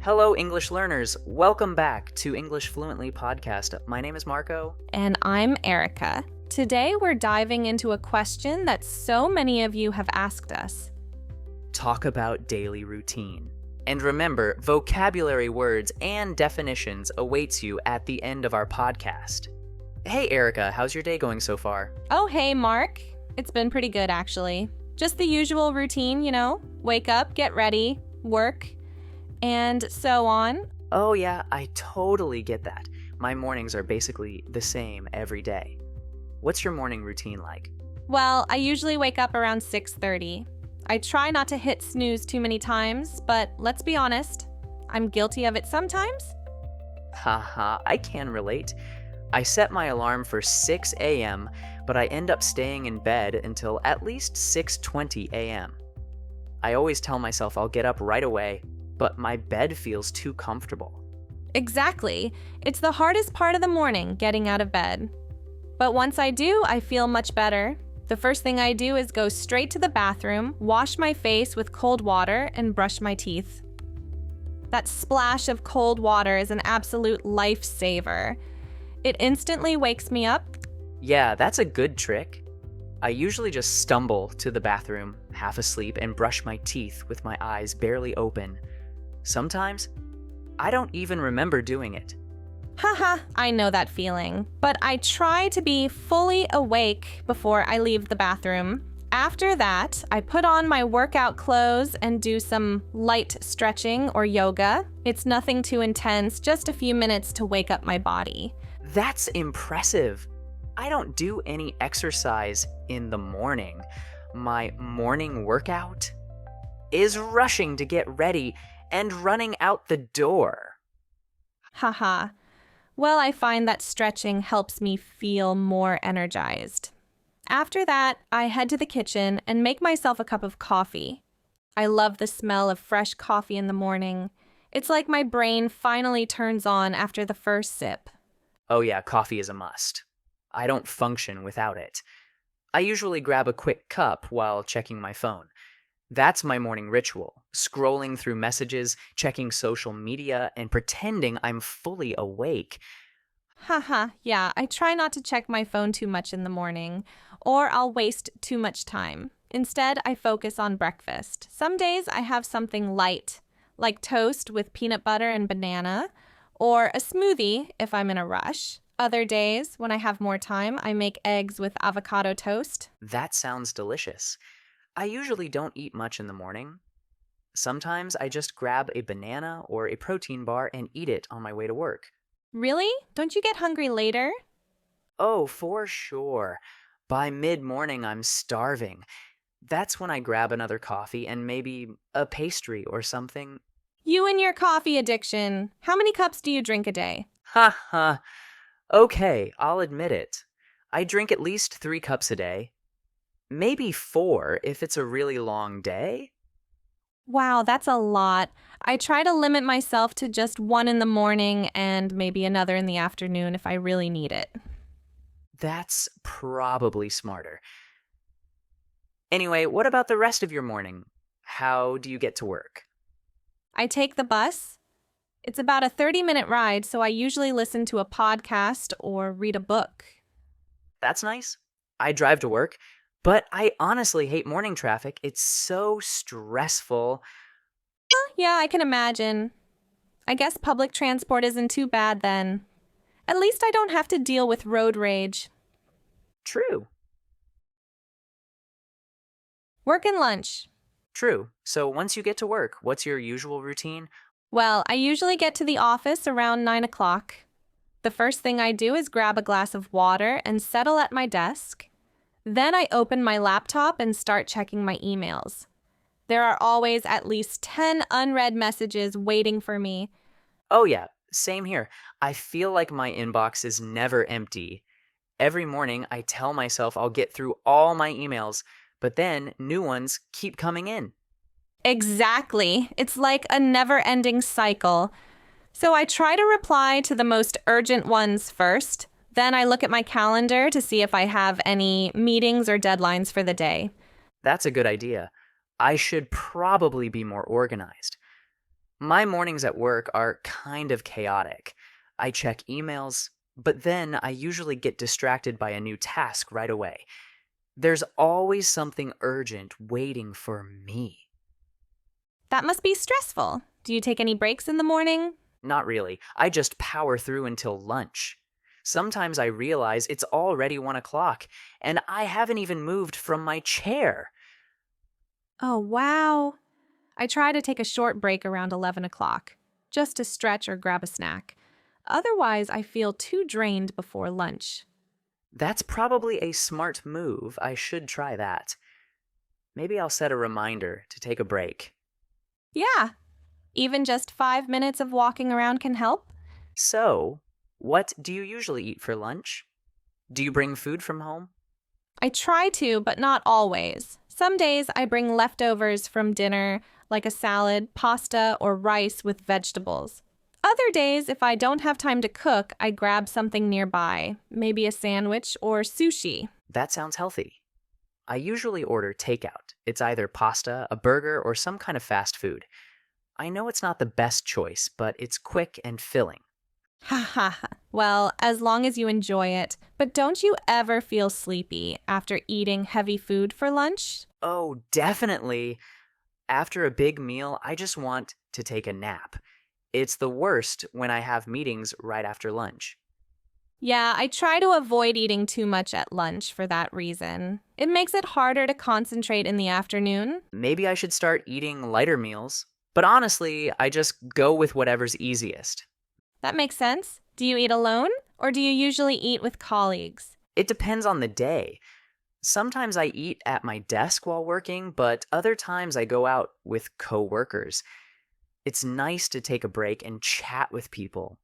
Hello, English learners. Welcome back to English Fluently Podcast. My name is Marco. And I'm Erica. Today we're diving into a question that so many of you have asked us. Talk about daily routine. And remember, vocabulary words and definitions awaits you at the end of our podcast. Hey, Erica, how's your day going so far? Oh, hey, Mark. It's been pretty good, actually. Just the usual routine, wake up, get ready, work, and so on. Oh yeah, I totally get that. My mornings are basically the same every day. What's your morning routine like? Well, I usually wake up around 6:30. I try not to hit snooze too many times, but let's be honest, I'm guilty of it sometimes. Haha, I can relate. I set my alarm for 6 a.m., but I end up staying in bed until at least 6:20 a.m. I always tell myself I'll get up right away, but my bed feels too comfortable. Exactly. It's the hardest part of the morning, getting out of bed. But once I do, I feel much better. The first thing I do is go straight to the bathroom, wash my face with cold water, and brush my teeth. That splash of cold water is an absolute lifesaver. It instantly wakes me up. Yeah, that's a good trick. I usually just stumble to the bathroom, half asleep, and brush my teeth with my eyes barely open. Sometimes, I don't even remember doing it. Haha, I know that feeling. But I try to be fully awake before I leave the bathroom. After that, I put on my workout clothes and do some light stretching or yoga. It's nothing too intense, just a few minutes to wake up my body. That's impressive. I don't do any exercise in the morning. My morning workout is rushing to get ready and running out the door. Haha. Well, I find that stretching helps me feel more energized. After that, I head to the kitchen and make myself a cup of coffee. I love the smell of fresh coffee in the morning. It's like my brain finally turns on after the first sip. Oh yeah, coffee is a must. I don't function without it. I usually grab a quick cup while checking my phone. That's my morning ritual, scrolling through messages, checking social media, and pretending I'm fully awake. Haha, yeah, I try not to check my phone too much in the morning, or I'll waste too much time. Instead, I focus on breakfast. Some days I have something light, like toast with peanut butter and banana, or a smoothie if I'm in a rush. Other days, when I have more time, I make eggs with avocado toast. That sounds delicious. I usually don't eat much in the morning. Sometimes I just grab a banana or a protein bar and eat it on my way to work. Really? Don't you get hungry later? Oh, for sure. By mid-morning, I'm starving. That's when I grab another coffee and maybe a pastry or something. You and your coffee addiction. How many cups do you drink a day? Ha ha. Okay, I'll admit it. I drink at least 3 cups a day. Maybe 4 if it's a really long day. Wow, that's a lot. I try to limit myself to just 1 in the morning and maybe another in the afternoon if I really need it. That's probably smarter. Anyway, what about the rest of your morning? How do you get to work? I take the bus. It's about a 30-minute ride, so I usually listen to a podcast or read a book. That's nice. I drive to work, but I honestly hate morning traffic. It's so stressful. Yeah, I can imagine. I guess public transport isn't too bad then. At least I don't have to deal with road rage. True. Work and lunch. True. So once you get to work, what's your usual routine? Well, I usually get to the office around 9 o'clock. The first thing I do is grab a glass of water and settle at my desk. Then I open my laptop and start checking my emails. There are always at least 10 unread messages waiting for me. Oh yeah, same here. I feel like my inbox is never empty. Every morning I tell myself I'll get through all my emails, but then new ones keep coming in. Exactly. It's like a never-ending cycle. So I try to reply to the most urgent ones first. Then I look at my calendar to see if I have any meetings or deadlines for the day. That's a good idea. I should probably be more organized. My mornings at work are kind of chaotic. I check emails, but then I usually get distracted by a new task right away. There's always something urgent waiting for me. That must be stressful. Do you take any breaks in the morning? Not really. I just power through until lunch. Sometimes I realize it's already 1 o'clock, and I haven't even moved from my chair. Oh, wow. I try to take a short break around 11 o'clock, just to stretch or grab a snack. Otherwise, I feel too drained before lunch. That's probably a smart move. I should try that. Maybe I'll set a reminder to take a break. Yeah, even just 5 minutes of walking around can help. So, what do you usually eat for lunch? Do you bring food from home? I try to, but not always. Some days I bring leftovers from dinner, like a salad, pasta, or rice with vegetables. Other days, if I don't have time to cook, I grab something nearby, maybe a sandwich or sushi. That sounds healthy. I usually order takeout. It's either pasta, a burger, or some kind of fast food. I know it's not the best choice, but it's quick and filling. Ha ha ha. Well, as long as you enjoy it. But don't you ever feel sleepy after eating heavy food for lunch? Oh, definitely. After a big meal, I just want to take a nap. It's the worst when I have meetings right after lunch. Yeah, I try to avoid eating too much at lunch for that reason. It makes it harder to concentrate in the afternoon. Maybe I should start eating lighter meals. But honestly, I just go with whatever's easiest. That makes sense. Do you eat alone, or do you usually eat with colleagues? It depends on the day. Sometimes I eat at my desk while working, but other times I go out with coworkers. It's nice to take a break and chat with people.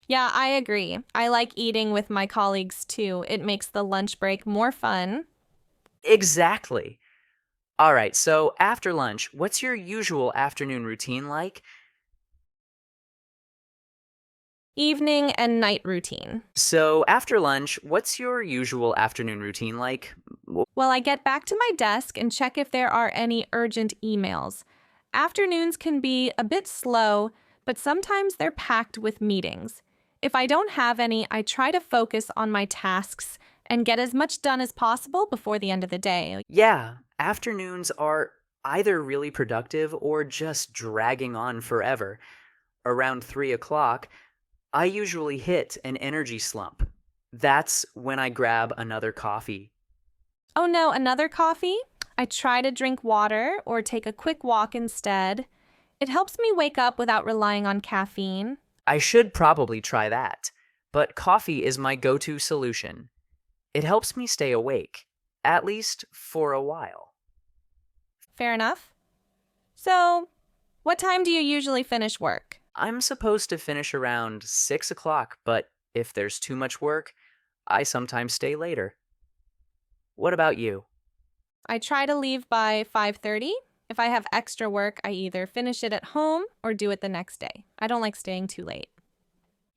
Yeah, I agree. I like eating with my colleagues too. It makes the lunch break more fun. Exactly. All right, so after lunch, what's your usual afternoon routine like? Evening and night routine. So after lunch, what's your usual afternoon routine like? Well, I get back to my desk and check if there are any urgent emails. Afternoons can be a bit slow, but sometimes they're packed with meetings. If I don't have any, I try to focus on my tasks and get as much done as possible before the end of the day. Yeah, afternoons are either really productive or just dragging on forever. Around 3 o'clock, I usually hit an energy slump. That's when I grab another coffee. Oh no, another coffee? I try to drink water or take a quick walk instead. It helps me wake up without relying on caffeine. I should probably try that, but coffee is my go-to solution. It helps me stay awake, at least for a while. Fair enough. So, what time do you usually finish work? I'm supposed to finish around 6 o'clock, but if there's too much work, I sometimes stay later. What about you? I try to leave by 5:30. If I have extra work, I either finish it at home or do it the next day. I don't like staying too late.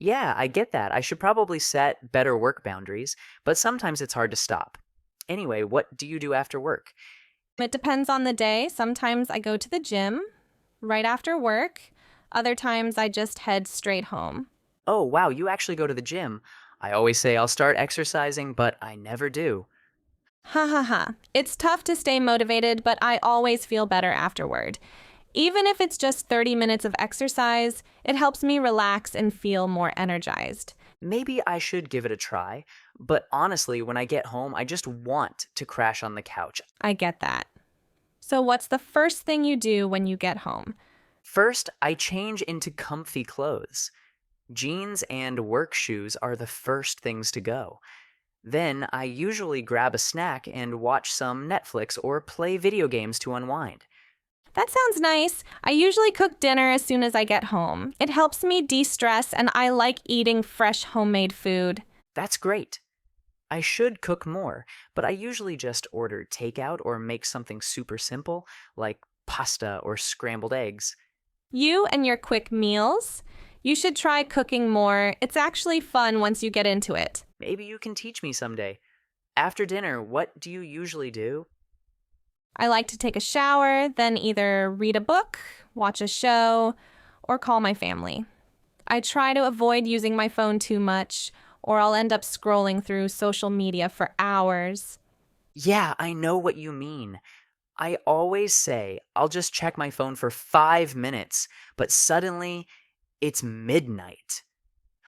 Yeah, I get that. I should probably set better work boundaries, but sometimes it's hard to stop. Anyway, what do you do after work? It depends on the day. Sometimes I go to the gym right after work. Other times I just head straight home. Oh, wow, you actually go to the gym. I always say I'll start exercising, but I never do. Ha ha ha. It's tough to stay motivated, but I always feel better afterward. Even if it's just 30 minutes of exercise, it helps me relax and feel more energized. Maybe I should give it a try, but honestly, when I get home, I just want to crash on the couch. I get that. So what's the first thing you do when you get home? First, I change into comfy clothes. Jeans and work shoes are the first things to go. Then I usually grab a snack and watch some Netflix or play video games to unwind. That sounds nice. I usually cook dinner as soon as I get home. It helps me de-stress, and I like eating fresh homemade food. That's great. I should cook more, but I usually just order takeout or make something super simple, like pasta or scrambled eggs. You and your quick meals? You should try cooking more. It's actually fun once you get into it. Maybe you can teach me someday. After dinner, what do you usually do? I like to take a shower, then either read a book, watch a show, or call my family. I try to avoid using my phone too much, or I'll end up scrolling through social media for hours. Yeah, I know what you mean. I always say I'll just check my phone for 5 minutes, but suddenly it's midnight.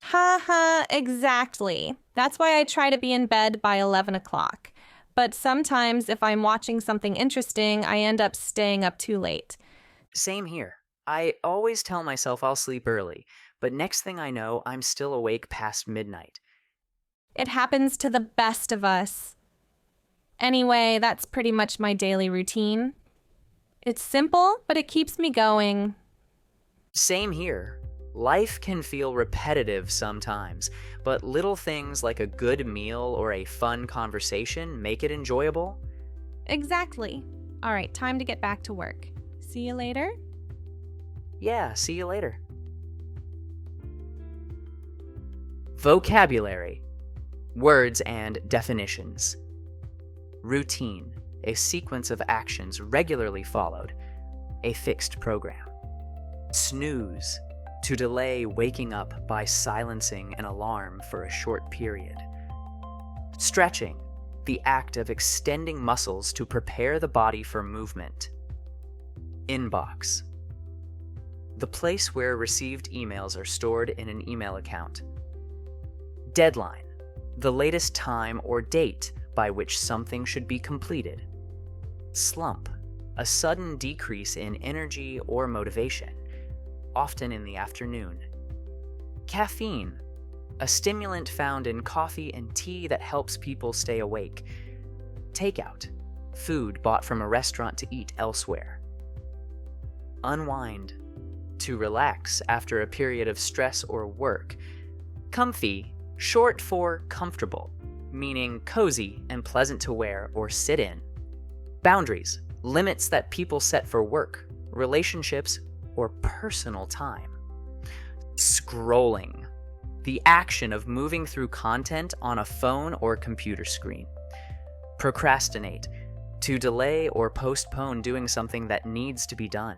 Ha, exactly. That's why I try to be in bed by 11 o'clock. But sometimes if I'm watching something interesting, I end up staying up too late. Same here. I always tell myself I'll sleep early, but next thing I know, I'm still awake past midnight. It happens to the best of us. Anyway, that's pretty much my daily routine. It's simple, but it keeps me going. Same here. Life can feel repetitive sometimes, but little things like a good meal or a fun conversation make it enjoyable. Exactly. All right, time to get back to work. See you later. Yeah, see you later. Vocabulary. Words and definitions. Routine. A sequence of actions regularly followed. A fixed program. Snooze. To delay waking up by silencing an alarm for a short period. Stretching. The act of extending muscles to prepare the body for movement. Inbox. The place where received emails are stored in an email account. Deadline. The latest time or date by which something should be completed. Slump. A sudden decrease in energy or motivation, often in the afternoon. Caffeine. A stimulant found in coffee and tea that helps people stay awake. Takeout. Food bought from a restaurant to eat elsewhere. Unwind. To relax after a period of stress or work. Comfy, short for comfortable, meaning cozy and pleasant to wear or sit in. Boundaries, limits that people set for work, relationships, or personal time. Scrolling, the action of moving through content on a phone or computer screen. Procrastinate, to delay or postpone doing something that needs to be done,